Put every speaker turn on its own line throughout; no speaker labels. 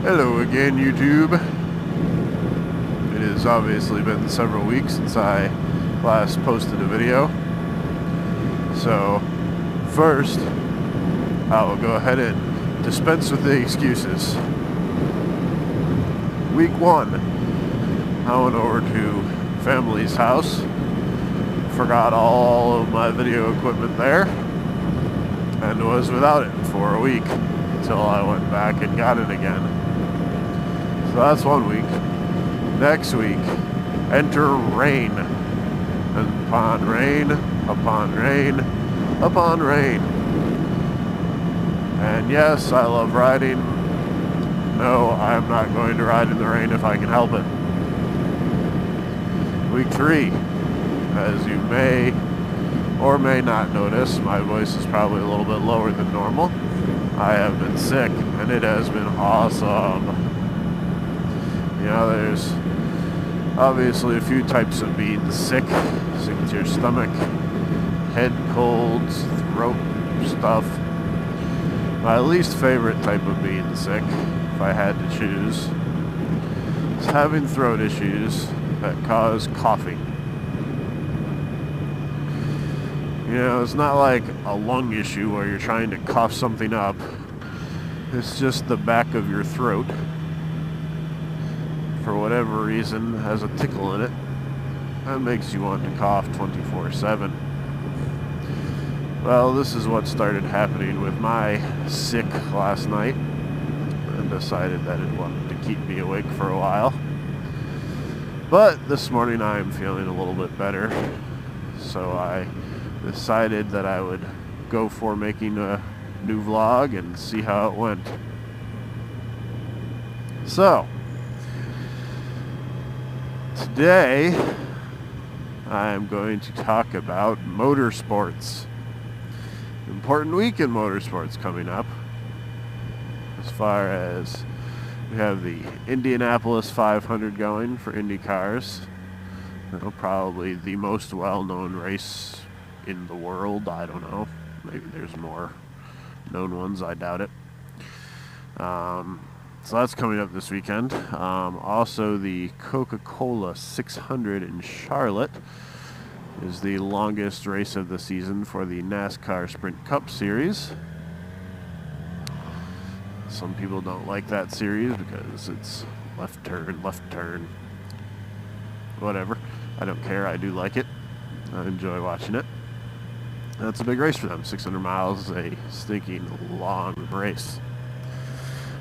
Hello again, YouTube. It has obviously been several weeks since I last posted a video. So, first, I will go ahead and dispense with the excuses. Week 1, I went over to family's house, forgot all of my video equipment there, and was without it for a week until I went back and got it again. So that's 1 week. Next week, enter rain. And upon rain, upon rain, upon rain. And yes, I love riding. No, I'm not going to ride in the rain if I can help it. Week 3, as you may or may not notice, my voice is probably a little bit lower than normal. I have been sick, and it has been awesome. You know, there's obviously a few types of being sick. Sick to your stomach, head colds, throat stuff. My least favorite type of being sick, if I had to choose, is having throat issues that cause coughing. You know, it's not like a lung issue where you're trying to cough something up. It's just the back of your throat, for whatever reason, has a tickle in it. That makes you want to cough 24/7. Well, this is what started happening with my sick last night, and decided that it wanted to keep me awake for a while. But this morning I'm feeling a little bit better, so I decided that I would go for making a new vlog and see how it went. So, today, I'm going to talk about motorsports. Important week in motorsports coming up. As far as we have the Indianapolis 500 going for Indy cars. You know, probably the most well-known race in the world. I don't know. Maybe there's more known ones. I doubt it. So that's coming up this weekend. Also, the Coca-Cola 600 in Charlotte is the longest race of the season for the NASCAR Sprint Cup Series. Some people don't like that series because it's left turn. Whatever. I don't care. I do like it. I enjoy watching it. That's a big race for them. 600 miles is a stinking long race.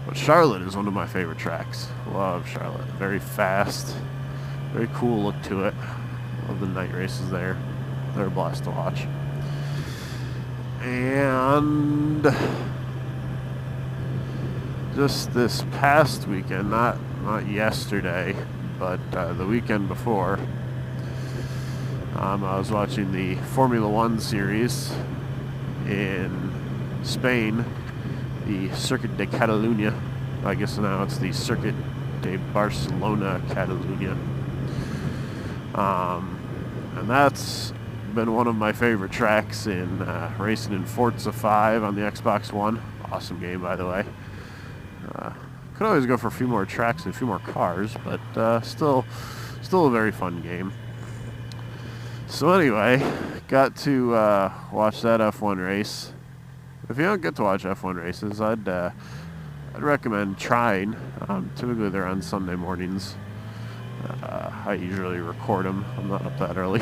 But Charlotte is one of my favorite tracks. Love Charlotte. Very fast. Very cool look to it. Love the night races there. They're a blast to watch. And just this past weekend, not yesterday, but the weekend before, I was watching the Formula One series in Spain, the Circuit de Catalunya. I guess now it's the Circuit de Barcelona Catalunya. And that's been one of my favorite tracks in racing in Forza 5 on the Xbox One. Awesome game, by the way. Could always go for a few more tracks and a few more cars, but still a very fun game. So anyway, got to watch that F1 race. If you don't get to watch F1 races, I'd recommend trying. Typically they're on Sunday mornings. I usually record them. I'm not up that early.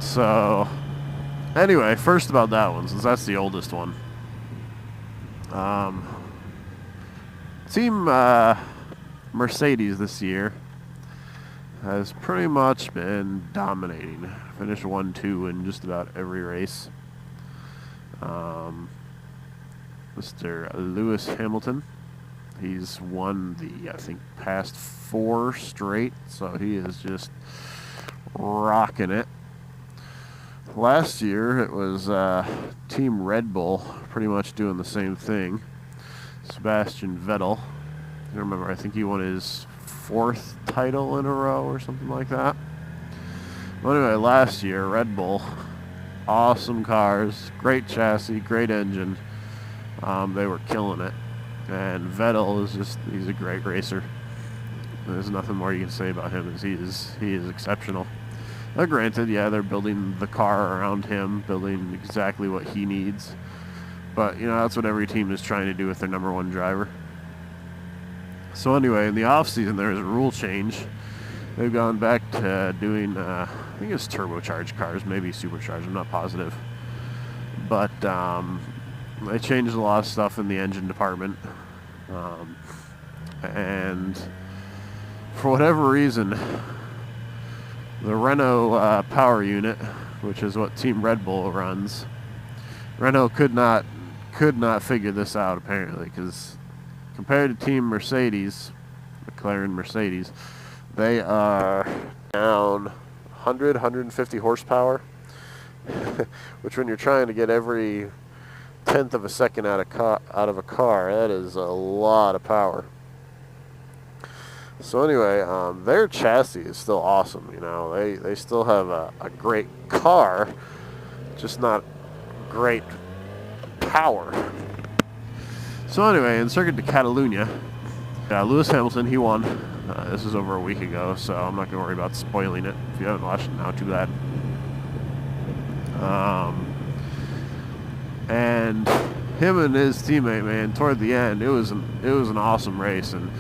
So, anyway, first about that one, since that's the oldest one. Team Mercedes this year has pretty much been dominating. Finished 1-2 in just about every race. Mr. Lewis Hamilton, he's won the, I think, past 4 straight, so he is just rocking it. Last year, it was Team Red Bull pretty much doing the same thing. Sebastian Vettel, I remember, I think he won his 4th title in a row or something like that. Well, anyway, last year, Red Bull, awesome cars, great chassis, great engine. They were killing it. And Vettel he's a great racer. There's nothing more you can say about him. He is exceptional. Now, granted, yeah, they're building the car around him, building exactly what he needs. But, that's what every team is trying to do with their number one driver. So anyway, in the off-season, there is a rule change. They've gone back to doing, I think it's turbocharged cars, maybe supercharged, I'm not positive. But they changed a lot of stuff in the engine department. And for whatever reason, the Renault power unit, which is what Team Red Bull runs, Renault could not figure this out apparently, because compared to Team Mercedes, McLaren Mercedes, they are down 150 horsepower, which when you're trying to get every tenth of a second out of a car, that is a lot of power. So anyway, their chassis is still awesome. They still have a great car, just not great power. So anyway, in Circuit de Catalunya, Lewis Hamilton, he won. This is over a week ago, so I'm not going to worry about spoiling it. If you haven't watched it now, too bad. And him and his teammate, man, toward the end, it was an awesome race. And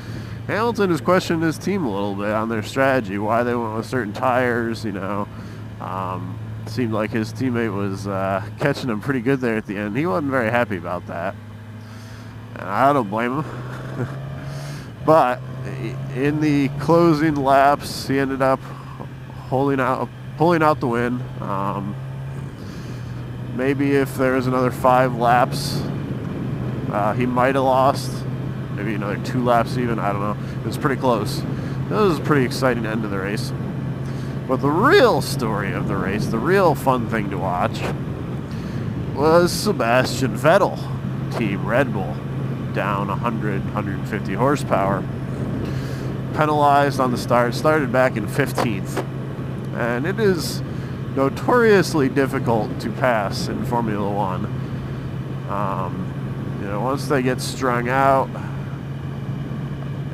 Hamilton has questioned his team a little bit on their strategy, why they went with certain tires. Seemed like his teammate was catching him pretty good there at the end. He wasn't very happy about that, and I don't blame him. But in the closing laps, he ended up pulling out the win. Maybe if there was another 5 laps, he might have lost. Maybe another 2 laps even, I don't know. It was pretty close. It was a pretty exciting end of the race. But the real story of the race, the real fun thing to watch, was Sebastian Vettel, Team Red Bull, down 150 horsepower. Penalized on the start, started back in 15th. And it is notoriously difficult to pass in Formula One. Once they get strung out,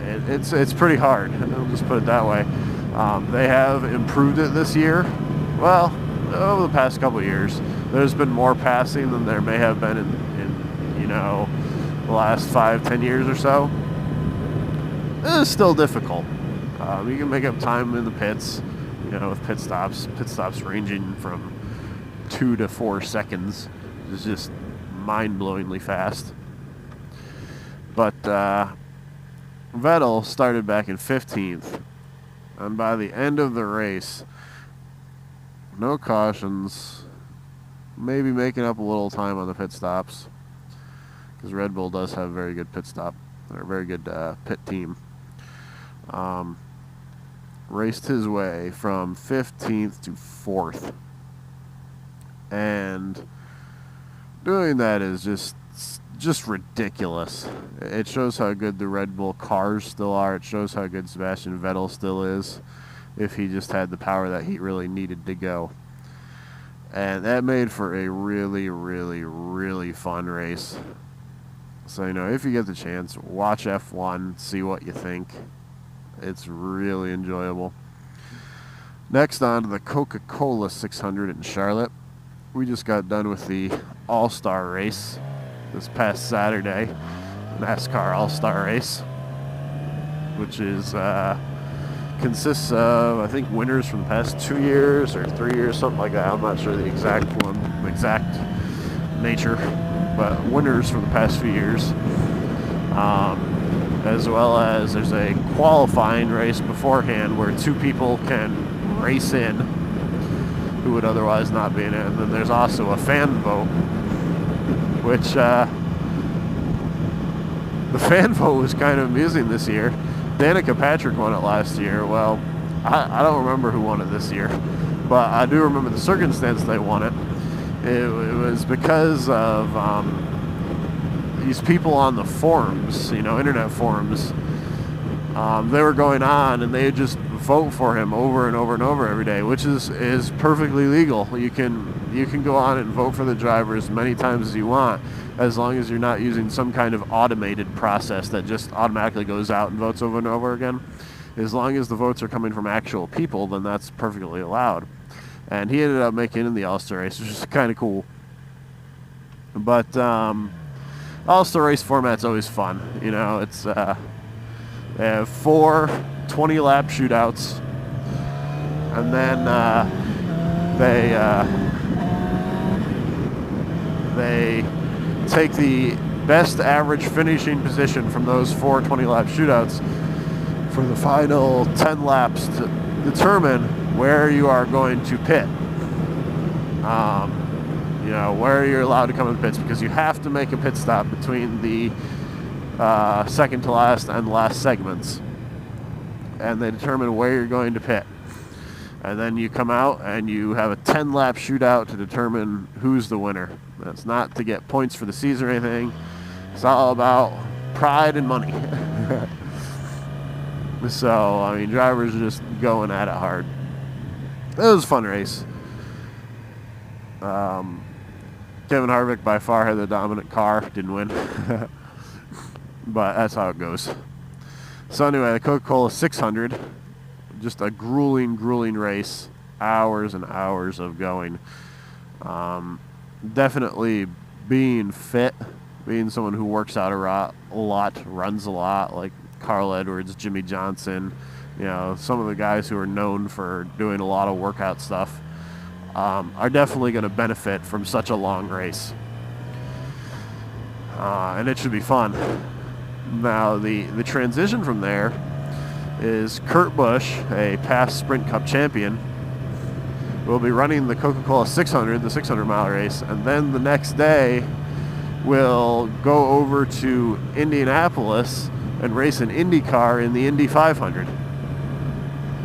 it's pretty hard. I'll just put it that way. They have improved it this year. Well, over the past couple of years, there's been more passing than there may have been in the last 5-10 years or so. It is still difficult. You can make up time in the pits, with pit stops ranging from 2 to 4 seconds. It's just mind-blowingly fast. But Vettel started back in 15th, and by the end of the race, no cautions, maybe making up a little time on the pit stops, because Red Bull does have a very good pit stop, or a very good pit team. Raced his way from 15th to 4th, and doing that is just ridiculous. It shows how good the Red Bull cars still are. It shows how good Sebastian Vettel still is, if he just had the power that he really needed to go. And that made for a really, really, really fun race. So, if you get the chance, watch F1, see what you think. It's really enjoyable. Next on to the Coca-Cola 600 in Charlotte. We just got done with the All-Star race this past Saturday, NASCAR All-Star race, which is consists of, I think, winners from the past 2 years or 3 years, something like that. I'm not sure the exact nature, but winners from the past few years. As well as there's a qualifying race beforehand where 2 people can race in who would otherwise not be in it. And then there's also a fan vote, which the fan vote was kind of amusing this year. Danica Patrick won it last year. Well, I don't remember who won it this year, but I do remember the circumstance they won it. It was because of these people on the forums, internet forums. They were going on, and they just vote for him over and over and over every day, which is perfectly legal. You can go on and vote for the driver as many times as you want, as long as you're not using some kind of automated process that just automatically goes out and votes over and over again. As long as the votes are coming from actual people, then that's perfectly allowed. And he ended up making it in the All-Star race, which is kind of cool. But All-Star race format's always fun. You know, it's they have 4 20-lap shootouts, and then they take the best average finishing position from those 4 20-lap shootouts for the final 10 laps to determine where you are going to pit. You know, where you're allowed to come in the pits, because you have to make a pit stop between the second to last and last segments, and they determine where you're going to pit. And then you come out and you have a 10-lap shootout to determine who's the winner. That's not to get points for the season or anything. It's all about pride and money. So, I mean, drivers are just going at it hard. It was a fun race. Kevin Harvick by far had the dominant car, didn't win. But that's how it goes. So anyway, the Coca-Cola 600, just a grueling race. Hours and hours of going. Definitely being fit, being someone who works out a lot, runs a lot, like Carl Edwards, Jimmy Johnson, you know, some of the guys who are known for doing a lot of workout stuff, are definitely going to benefit from such a long race. And it should be fun. Now, the transition from there is Kurt Busch, a past Sprint Cup champion, will be running the Coca-Cola 600, the 600-mile race, and then the next day will go over to Indianapolis and race an Indy car in the Indy 500.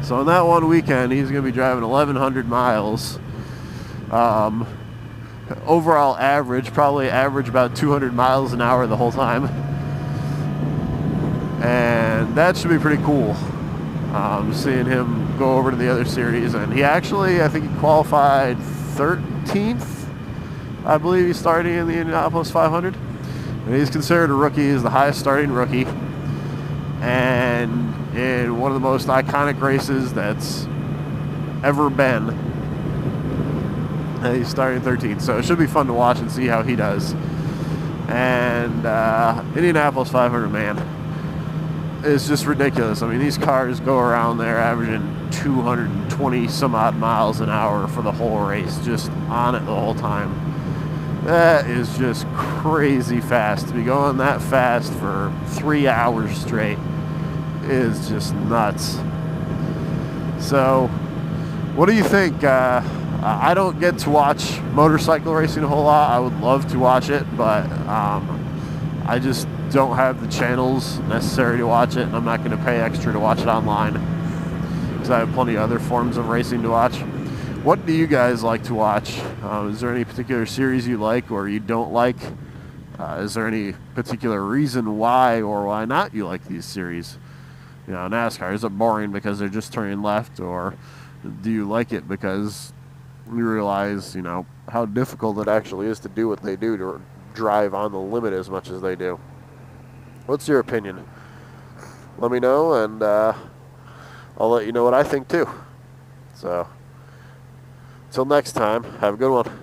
So on that one weekend, he's going to be driving 1,100 miles. Overall average, probably average about 200 miles an hour the whole time. And that should be pretty cool. Seeing him go over to the other series. And he actually, I think he qualified 13th. I believe he's starting in the Indianapolis 500. And he's considered a rookie. He's the highest starting rookie. And in one of the most iconic races that's ever been, he's starting 13th. So it should be fun to watch and see how he does. And Indianapolis 500, man, is just ridiculous. I mean, these cars go around there averaging 220 some odd miles an hour for the whole race, just on it the whole time. That is just crazy fast. To be going that fast for 3 hours straight is just nuts. So, what do you think? I don't get to watch motorcycle racing a whole lot. I would love to watch it, but I just don't have the channels necessary to watch it, and I'm not going to pay extra to watch it online because I have plenty of other forms of racing to watch. What do you guys like to watch? Is there any particular series you like or you don't like? Is there any particular reason why or why not you like these series? You know, NASCAR, is it boring because they're just turning left, or do you like it because you realize, you know, how difficult it actually is to do what they do, to drive on the limit as much as they do? What's your opinion? Let me know, and I'll let you know what I think too. So, till next time, have a good one.